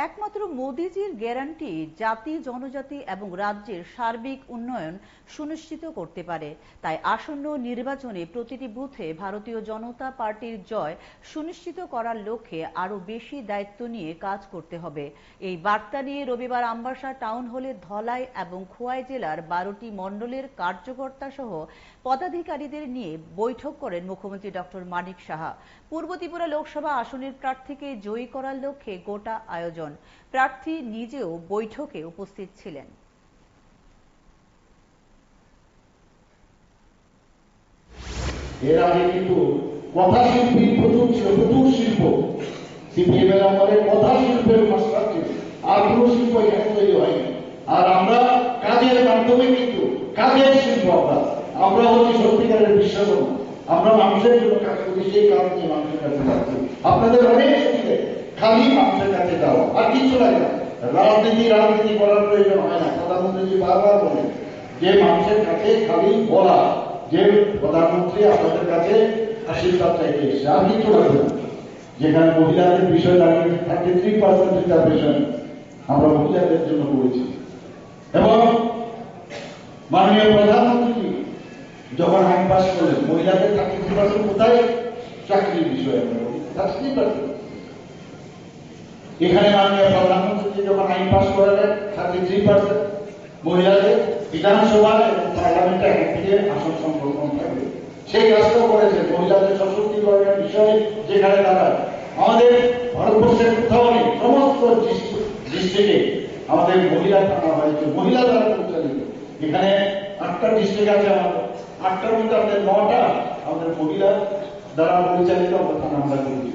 একমাত্র মোদিজির গ্যারান্টি জাতি, জনজাতি এবং রাজ্যের সার্বিক উন্নয়ন সুনিশ্চিত করতে পারে। তাই আসন্ন নির্বাচনে প্রতিটি বুথে ভারতীয় জনতা পার্টির জয় সুনিশ্চিত করার লক্ষ্যে আরও বেশি দায়িত্ব নিয়ে কাজ করতে হবে। এই বার্তা নিয়ে রবিবার আমবাসা টাউন হলে ধলাই এবং খোয়াই জেলার 12টি মণ্ডলের কার্যকর্তা সহ পদাধিকারীদের নিয়ে বৈঠক করেন মুখ্যমন্ত্রী ডক্টর মানিক সাহা। পূর্ব ত্রিপুরা লোকসভা আসনের প্রার্থীকে জয়ী করার লক্ষ্যে গোটা আয়োজন। প্রার্থী নিজেও বৈঠকে উপস্থিত ছিলেন। এর আগে কিন্তু কথা শিল্পী প্রচুর ছিল, প্রচুর শিল্প সিপিএমের আমলে কথা শিল্পের মাস্টার ছিল, আর কোনো শিল্প এখানে তৈরি হয়নি। আর আমরা কাজের মাধ্যমে কিন্তু কাজের শিল্প আমরা হচ্ছে সত্যিকারের বিশ্বকর্মা। আমরা মানুষের জন্য কাজ করি, সেই কাজ নিয়ে মানুষের কাছে যাচ্ছি। আপনাদের অনেক সুবিধে, খালি মানুষের কাছে যাওয়া, আর কিছু লাগে না। রাজনীতি করার প্রয়োজন হয় না। প্রধানমন্ত্রী বারবার বলেন যে মানুষের কাছে খালি বলা যে প্রধানমন্ত্রী আপনাদের কাছে আশীর্বাদ চাইতে এসছে, আর কিছু লাগবে না। যেখানে মহিলাদের বিষয় লাগে 33% রিজার্ভেশন আমরা মহিলাদের জন্য করেছি। এবং মাননীয় প্রধানমন্ত্রী যখন আইন পাস করলেন, মহিলাদের 33% কোথায় চাকরির বিষয়ে 33%। এখানে মাননীয় প্রধানমন্ত্রী যখন আইন পাস করালেন 33% মহিলাদের বিধানসভায় এবং পার্লামেন্টে একদিকে আসন সংরক্ষণ থাকবে। সেই কাজটাও করেছে মহিলাদের সশক্তিকরণের বিষয়ে। যেখানে তারা আমাদের ভারতবর্ষের কোথাও নেই, সমস্ত ডিস্ট্রিক্টে আমাদের মহিলা থানা হয়েছে, মহিলা দ্বারা পরিচালিত। এখানে 8টা ডিস্ট্রিক্ট আছে আমাদের, 8টার মধ্যে আমাদের 9টা আমাদের মহিলা দ্বারা পরিচালিত থানা আমরা করি।